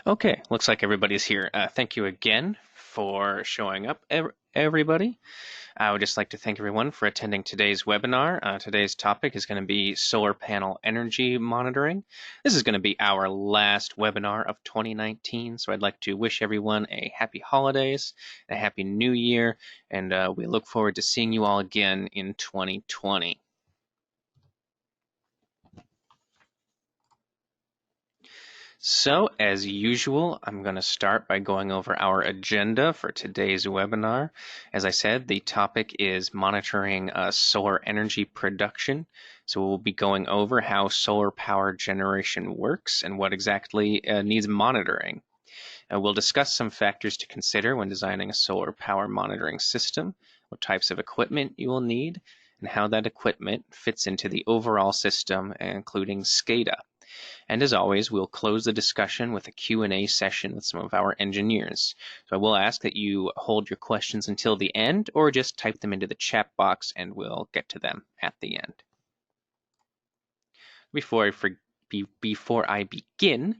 Okay, looks like everybody's here. Thank you again for showing up, everybody. I would just like to thank everyone for attending today's webinar. Today's topic is going to be solar panel energy monitoring. This is going to be our last webinar of 2019, so I'd like to wish everyone a happy holidays, a happy new year, and we look forward to seeing you all again in 2020. So, as usual, I'm going to start by going over our agenda for today's webinar. As I said, the topic is monitoring solar energy production. So we'll be going over how solar power generation works and what exactly needs monitoring. We'll discuss some factors to consider when designing a solar power monitoring system, what types of equipment you will need, and how that equipment fits into the overall system, including SCADA. And as always, we'll close the discussion with a Q&A session with some of our engineers. So I will ask that you hold your questions until the end or just type them into the chat box and we'll get to them at the end. Before I begin,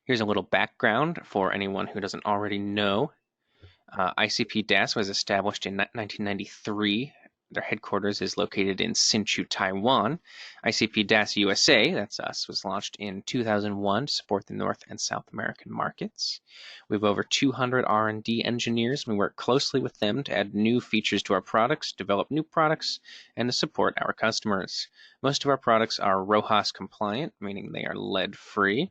here's a little background for anyone who doesn't already know. ICP-DAS was established in 1993. Their headquarters is located in Hsinchu, Taiwan. ICP-DAS USA, that's us, was launched in 2001 to support the North and South American markets. We have over 200 R&D engineers, and we work closely with them to add new features to our products, develop new products, and to support our customers. Most of our products are RoHS compliant, meaning they are lead-free.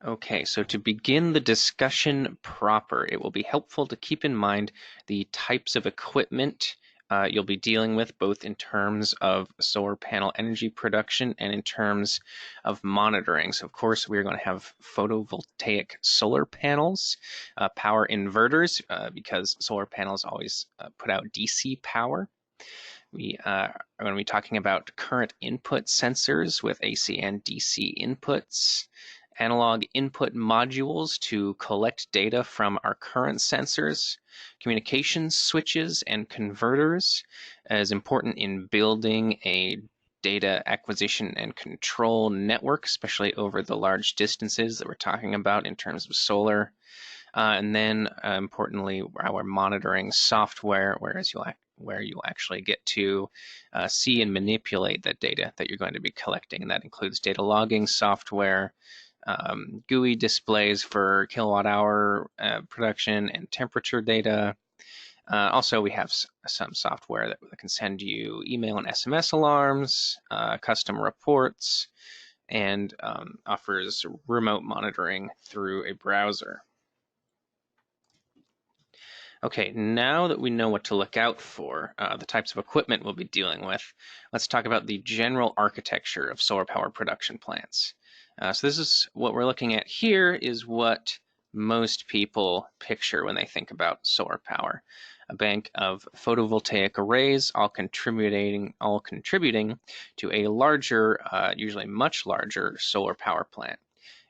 Okay, so to begin the discussion proper, it will be helpful to keep in mind the types of equipment you'll be dealing with, both in terms of solar panel energy production and in terms of monitoring. So of course, we're going to have photovoltaic solar panels, power inverters, because solar panels always put out DC power. We are going to be talking about current input sensors with AC and DC inputs, analog input modules to collect data from our current sensors, communications switches and converters is important in building a data acquisition and control network, especially over the large distances that we're talking about in terms of solar. And then importantly, our monitoring software, where you'll actually get to see and manipulate that data that you're going to be collecting. And that includes data logging software, GUI displays for kilowatt hour production and temperature data. Also, we have some software that can send you email and SMS alarms, custom reports, and offers remote monitoring through a browser. Okay, now that we know what to look out for, the types of equipment we'll be dealing with, let's talk about the general architecture of solar power production plants. So this is what we're looking at here is what most people picture when they think about solar power. A bank of photovoltaic arrays all contributing to a larger, usually much larger solar power plant.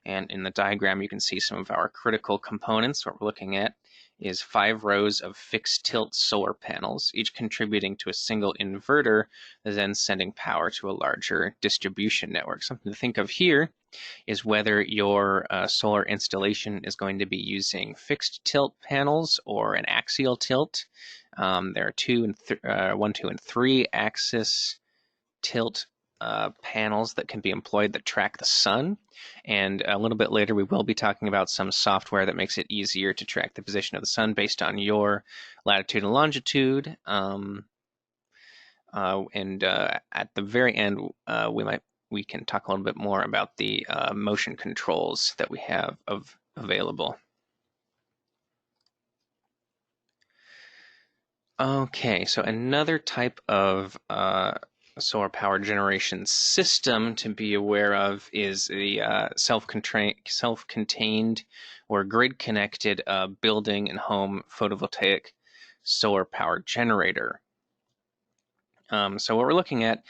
And in the diagram, you can see some of our critical components. What we're looking at is 5 rows of fixed tilt solar panels, each contributing to a single inverter, then sending power to a larger distribution network. Something to think of here is whether your solar installation is going to be using fixed tilt panels or an axial tilt. There are 1, 2, and 3 axis tilt panels that can be employed that track the sun. And a little bit later, we will be talking about some software that makes it easier to track the position of the sun based on your latitude and longitude. And at the very end, we can talk a little bit more about the motion controls that we have available. Okay, so another type of solar power generation system to be aware of is the self-contained or grid-connected building and home photovoltaic solar power generator. So what we're looking at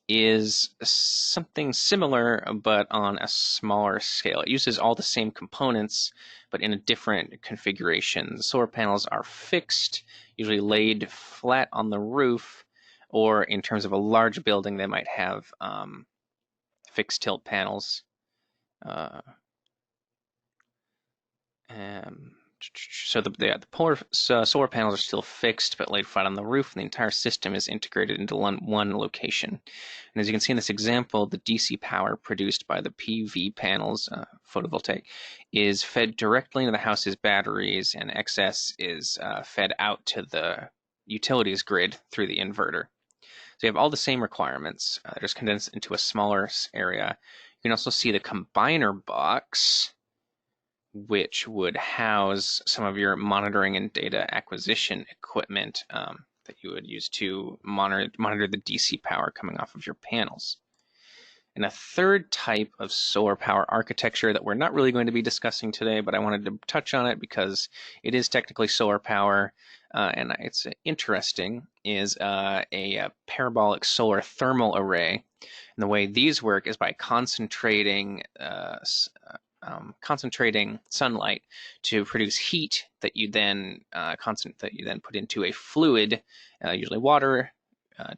is something similar but on a smaller scale. It uses all the same components but in a different configuration. The solar panels are fixed, usually laid flat on the roof, or in terms of a large building, they might have fixed tilt panels. So the solar panels are still fixed but laid flat on the roof, and the entire system is integrated into one location. And as you can see in this example, the DC power produced by the PV panels, photovoltaic, is fed directly into the house's batteries, and excess is fed out to the utilities grid through the inverter. So you have all the same requirements, just condensed into a smaller area. You can also see the combiner box, which would house some of your monitoring and data acquisition equipment that you would use to monitor the DC power coming off of your panels. And a third type of solar power architecture that we're not really going to be discussing today, but I wanted to touch on it because it is technically solar power, and it's interesting, is a parabolic solar thermal array. And the way these work is by concentrating sunlight to produce heat that you then put into a fluid, usually water,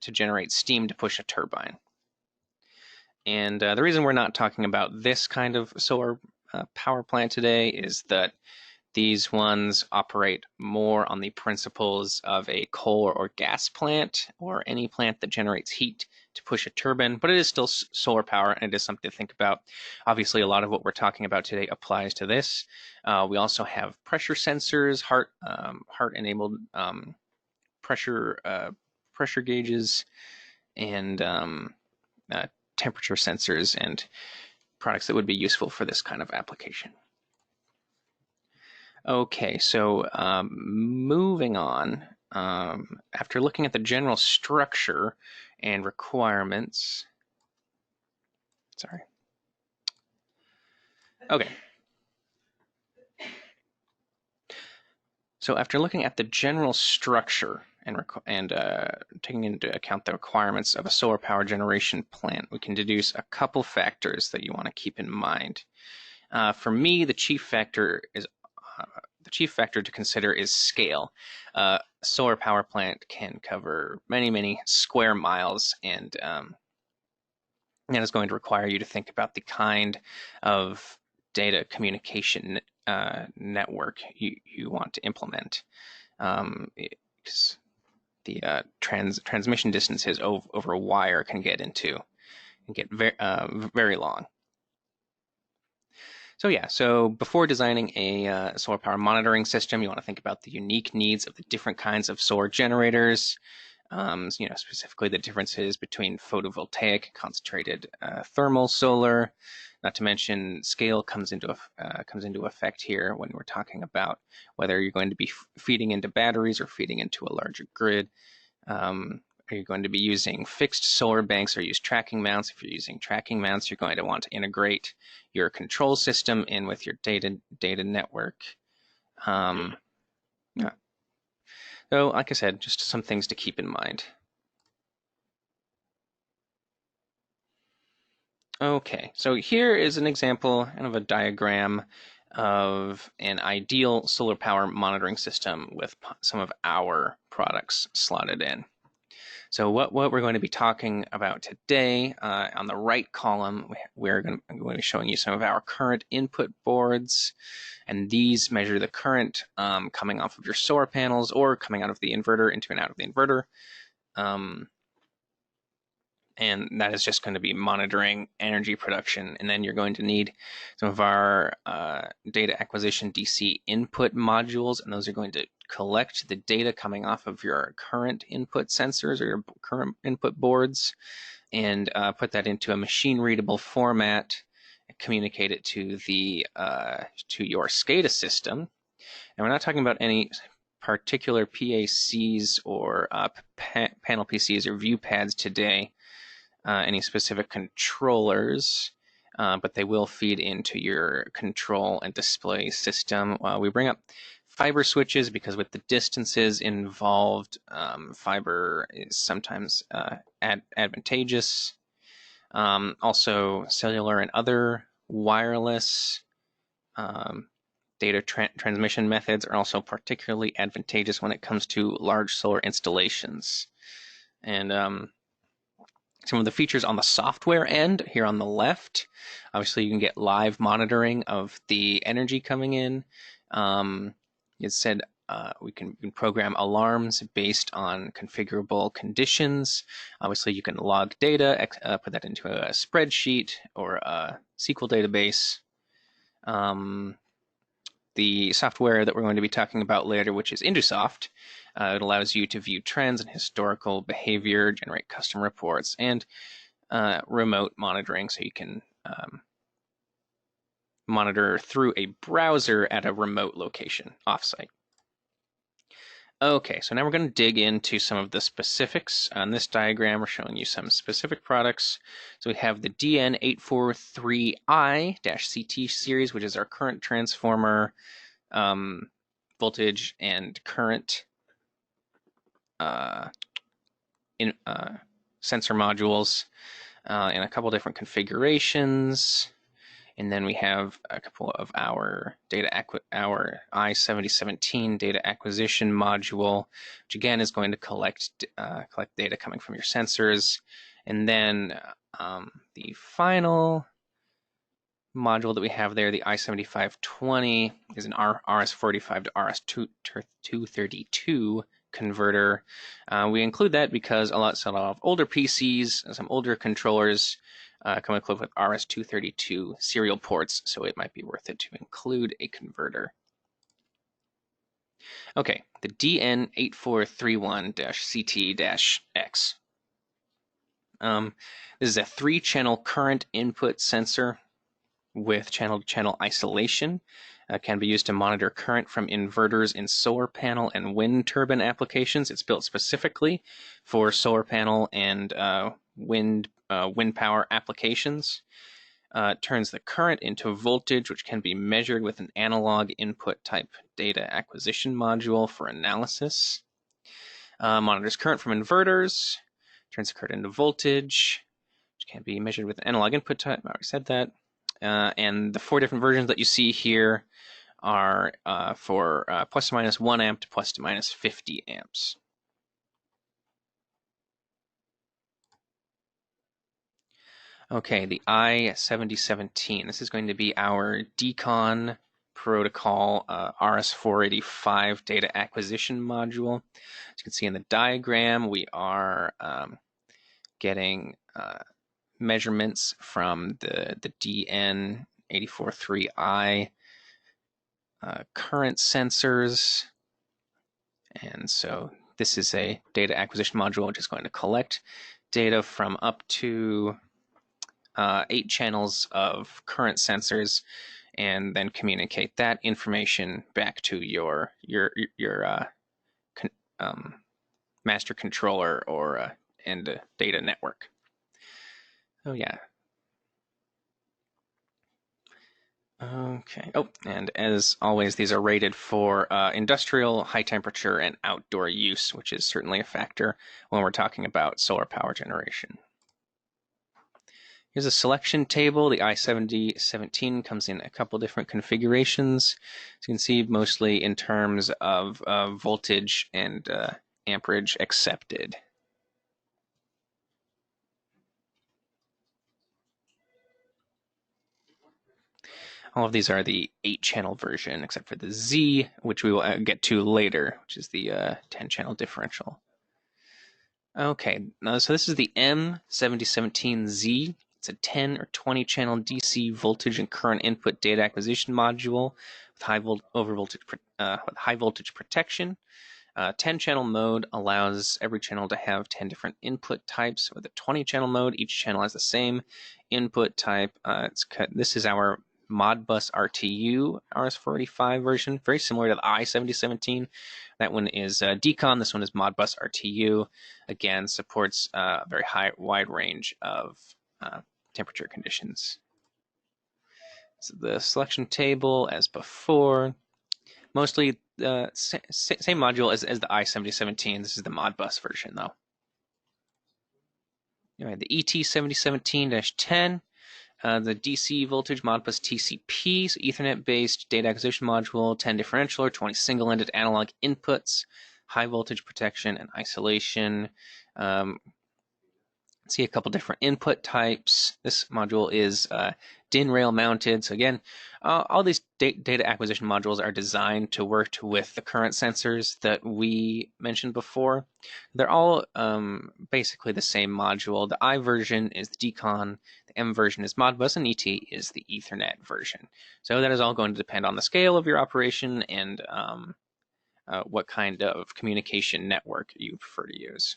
to generate steam to push a turbine. And the reason we're not talking about this kind of solar power plant today is that these ones operate more on the principles of a coal or gas plant, or any plant that generates heat to push a turbine, but it is still solar power, and it is something to think about. Obviously, a lot of what we're talking about today applies to this. We also have pressure sensors, heart-enabled pressure gauges, and temperature sensors, and products that would be useful for this kind of application. Okay, so moving on, after looking at the general structure and requirements, okay. So after looking at the general structure and taking into account the requirements of a solar power generation plant, we can deduce a couple factors that you want to keep in mind. For me, the chief factor to consider is scale. A solar power plant can cover many square miles, and that is going to require you to think about the kind of data communication network you want to implement. Because the transmission distances over a wire can get very long. So yeah, so before designing a solar power monitoring system, you want to think about the unique needs of the different kinds of solar generators. Specifically the differences between photovoltaic, concentrated thermal solar. Not to mention scale comes into effect here when we're talking about whether you're going to be feeding into batteries or feeding into a larger grid. Are you going to be using fixed solar banks or use tracking mounts? If you're using tracking mounts, you're going to want to integrate your control system in with your data network. Yeah. So, like I said, just some things to keep in mind. Okay, so here is an example, kind of a diagram of an ideal solar power monitoring system with some of our products slotted in. So what we're going to be talking about today, on the right column, we're going to be showing you some of our current input boards, and these measure the current coming off of your solar panels or coming out of the inverter into and out of the inverter. And that is just going to be monitoring energy production. And then you're going to need some of our data acquisition DC input modules, and those are going to collect the data coming off of your current input sensors or your current input boards, and put that into a machine-readable format, and communicate it to your SCADA system. And we're not talking about any particular PACs or panel PCs or view pads today. Any specific controllers, but they will feed into your control and display system. We bring up fiber switches because with the distances involved, fiber is sometimes advantageous. Also, cellular and other wireless data transmission methods are also particularly advantageous when it comes to large solar installations. And Some of the features on the software end here on the left. Obviously, you can get live monitoring of the energy coming in. It said we can program alarms based on configurable conditions. Obviously, you can log data, put that into a spreadsheet or a SQL database. The software that we're going to be talking about later, which is Indusoft, it allows you to view trends and historical behavior, generate custom reports, and remote monitoring, so you can monitor through a browser at a remote location, offsite. Okay, so now we're going to dig into some of the specifics. On this diagram, we're showing you some specific products. So we have the DN843i-CT series, which is our current transformer, voltage and current sensor modules in a couple different configurations. And then we have a couple of our our i7017 data acquisition module, which again is going to collect data coming from your sensors. And then the final module that we have there, the i7520, is an RS485 to RS232 converter. We include that because a lot of older PCs, some older controllers come equipped with RS232 serial ports, so it might be worth it to include a converter. Okay, the DN8431-CT-X. This is a 3-channel current input sensor with channel-to-channel isolation. Can be used to monitor current from inverters in solar panel and wind turbine applications. It's built specifically for solar panel and wind power applications. It turns the current into voltage, which can be measured with an analog input type data acquisition module for analysis. Monitors current from inverters, turns the current into voltage, which can be measured with an analog input type. I already said that. And the 4 different versions that you see here are for plus to minus 1 amp to plus to minus 50 amps. Okay, the i7017. This is going to be our decon protocol RS485 data acquisition module. As you can see in the diagram, we are getting measurements from the DN843i current sensors. And so this is a data acquisition module which is going to collect data from up to 8 channels of current sensors and then communicate that information back to your master controller or and data network. Oh yeah. Okay. Oh, and as always, these are rated for industrial, high temperature, and outdoor use, which is certainly a factor when we're talking about solar power generation. Here's a selection table. The i7017 comes in a couple different configurations. As you can see, mostly in terms of voltage and amperage accepted. All of these are the 8-channel version, except for the Z, which we will get to later, which is the 10-channel differential. Okay, so this is the M7017Z. It's a 10 or 20 channel DC voltage and current input data acquisition module with high voltage protection. 10 channel mode allows every channel to have 10 different input types. With a 20 channel mode, each channel has the same input type. This is our Modbus RTU RS485 version, very similar to the i7017. That one is decon. This one is Modbus RTU. Again, supports a very wide range of temperature conditions. So the selection table as before, mostly the same module as the i7017. This is the Modbus version though. Anyway, the ET7017-10, the DC voltage Modbus TCP, so Ethernet-based data acquisition module, 10 differential or 20 single-ended analog inputs, high voltage protection and isolation. See a couple different input types. This module is DIN rail mounted. So again, all these data acquisition modules are designed to work with the current sensors that we mentioned before. They're all basically the same module. The I version is the DCON, the M version is Modbus, and ET is the Ethernet version. So that is all going to depend on the scale of your operation and what kind of communication network you prefer to use.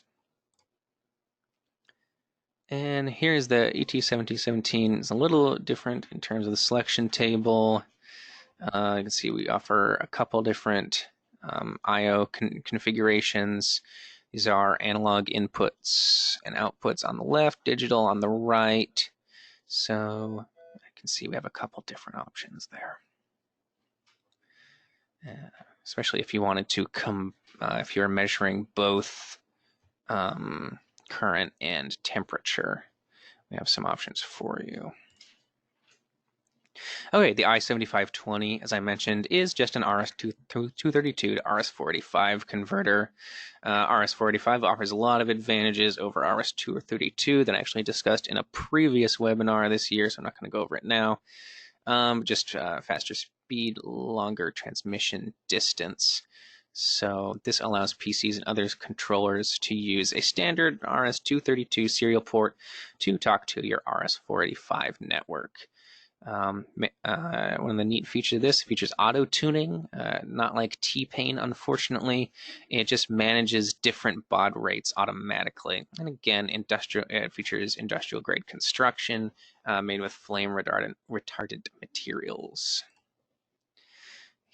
And here's the ET1717. It's a little different in terms of the selection table. You can see we offer a couple different I/O configurations. These are analog inputs and outputs on the left, digital on the right. So I can see we have a couple different options there. Especially if you wanted to if you're measuring both current and temperature, we have some options for you. Okay, the i7520, as I mentioned, is just an RS-232 to RS-485 converter. RS-485 offers a lot of advantages over RS-232 that I actually discussed in a previous webinar this year, so I'm not going to go over it now. Just faster speed, longer transmission distance. So this allows PCs and other controllers to use a standard RS-232 serial port to talk to your RS-485 network. One of the neat features of this features auto tuning, not like T-Pain, unfortunately. It just manages different baud rates automatically. And again, it features industrial grade construction made with flame retardant materials.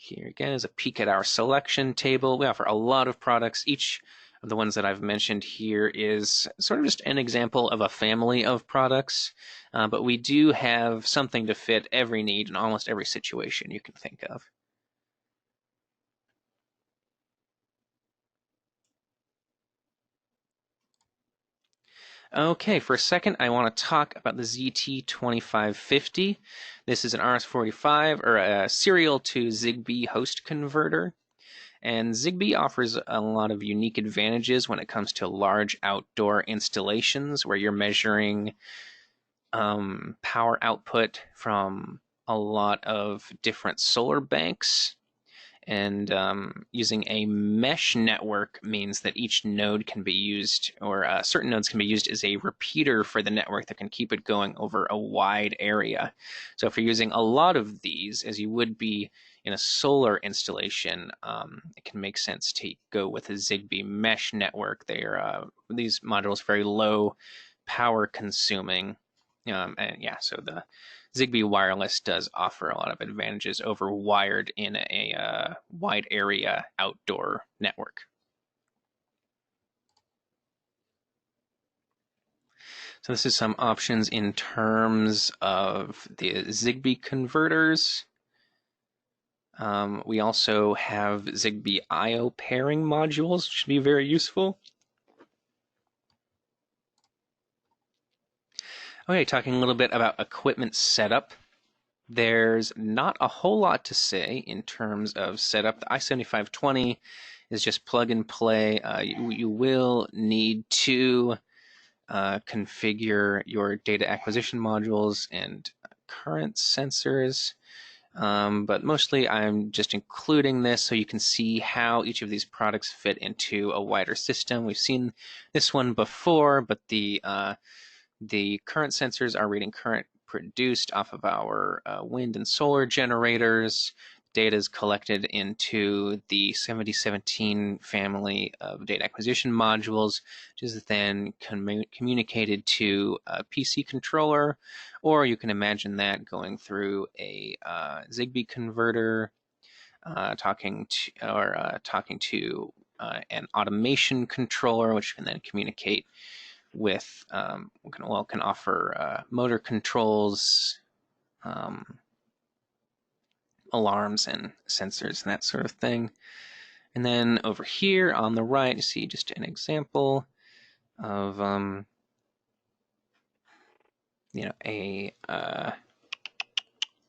Here again is a peek at our selection table. We offer a lot of products. Each of the ones that I've mentioned here is sort of just an example of a family of products, but we do have something to fit every need in almost every situation you can think of. Okay, for a second, I want to talk about the ZT2550. This is an RS-485 or a serial to ZigBee host converter. And ZigBee offers a lot of unique advantages when it comes to large outdoor installations where you're measuring power output from a lot of different solar banks. And using a mesh network means that each node can be used, or certain nodes can be used as a repeater for the network that can keep it going over a wide area. So if you're using a lot of these, as you would be in a solar installation, it can make sense to go with a ZigBee mesh network. These modules are very low power consuming. And yeah, so the ZigBee wireless does offer a lot of advantages over wired in a wide area outdoor network. So this is some options in terms of the ZigBee converters. We also have ZigBee I/O pairing modules, which should be very useful. Okay, talking a little bit about equipment setup. There's not a whole lot to say in terms of setup. The i7520 is just plug and play. You will need to configure your data acquisition modules and current sensors. But mostly I'm just including this so you can see how each of these products fit into a wider system. We've seen this one before, but the current sensors are reading current produced off of our wind and solar generators. Data is collected into the 7017 family of data acquisition modules, which is then communicated to a PC controller, or you can imagine that going through a ZigBee converter, talking to an automation controller, which can then communicate with can offer motor controls, alarms and sensors and that sort of thing. And then over here on the right, you see just an example of a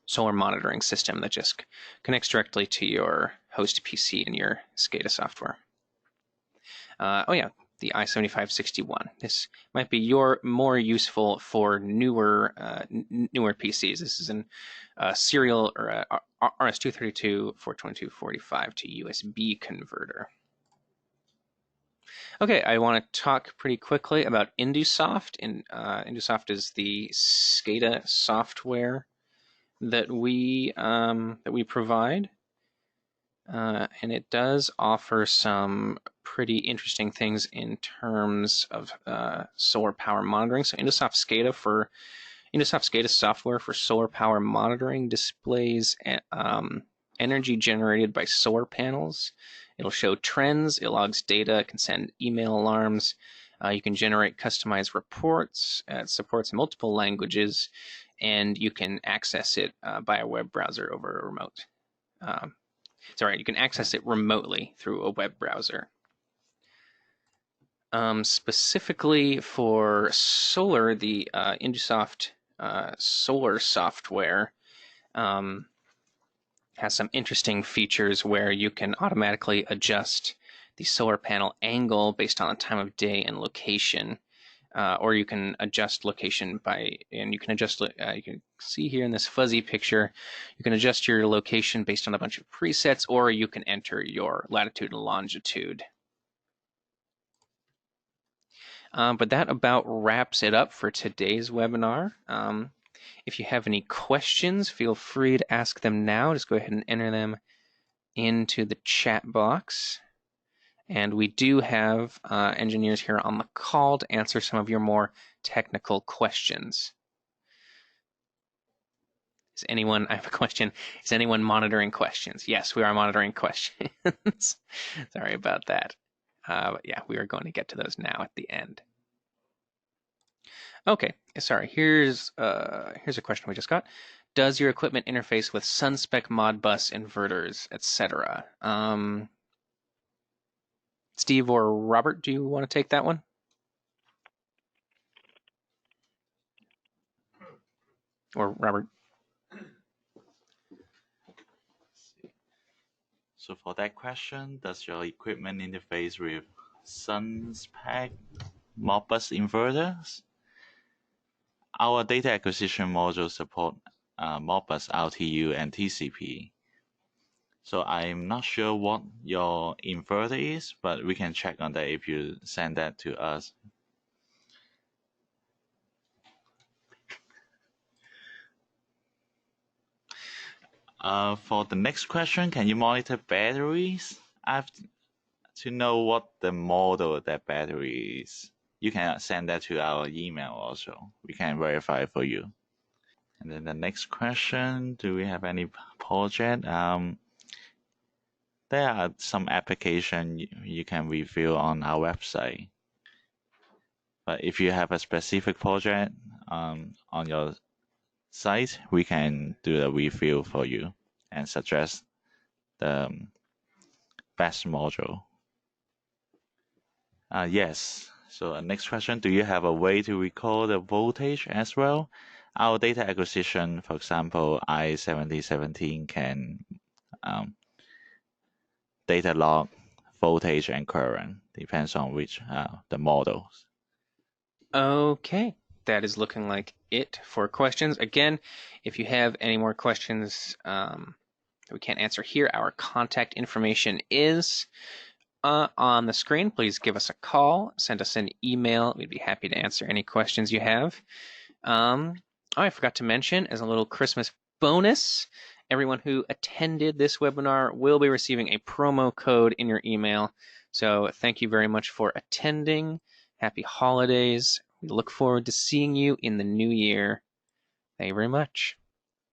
solar monitoring system that just connects directly to your host PC and your SCADA software. Oh yeah, the i7561. This might be more useful for newer PCs. This is an serial or RS-232 42245 to USB converter. Okay, I want to talk pretty quickly about Indusoft. Indusoft is the SCADA software that we provide. And it does offer some pretty interesting things in terms of solar power monitoring. So Indusoft SCADA software for solar power monitoring displays energy generated by solar panels. It'll show trends, it logs data, it can send email alarms. You can generate customized reports. It supports multiple languages, and you can access it by a web browser over a remote. You can access it remotely through a web browser. Specifically for solar, the Indusoft solar software has some interesting features where you can automatically adjust the solar panel angle based on the time of day and location. Or you can adjust location you can see here in this fuzzy picture, you can adjust your location based on a bunch of presets, or you can enter your latitude and longitude. But that about wraps it up for today's webinar. If you have any questions, feel free to ask them now. Just go ahead and enter them into the chat box. And we do have engineers here on the call to answer some of your more technical questions. I have a question. Is anyone monitoring questions? Yes, we are monitoring questions. Sorry about that. But yeah, we are going to get to those now at the end. Okay, sorry, here's a question we just got. Does your equipment interface with SunSpec Modbus inverters, etc.? Steve or Robert, do you want to take that one? Or Robert? So for that question, does your equipment interface with SunSpec Modbus inverters? Our data acquisition module support Modbus RTU and TCP. So I'm not sure what your inverter is, but we can check on that if you send that to us. For the next question, can you monitor batteries? I have to know what the model of that battery is. You can send that to our email also. We can verify for you. And then the next question, do we have any project? There are some application you can review on our website. But if you have a specific project on your site, we can do a review for you and suggest the best module. Yes. So next question, do you have a way to record the voltage as well? Our data acquisition, for example, i7017 can data log voltage and current, depends on which the models. Okay, that is looking like it for questions. Again, if you have any more questions that we can't answer here, our contact information is on the screen. Please give us a call, send us an email. We'd be happy to answer any questions you have. I forgot to mention, as a little Christmas bonus, everyone who attended this webinar will be receiving a promo code in your email. So thank you very much for attending. Happy holidays. We look forward to seeing you in the new year. Thank you very much.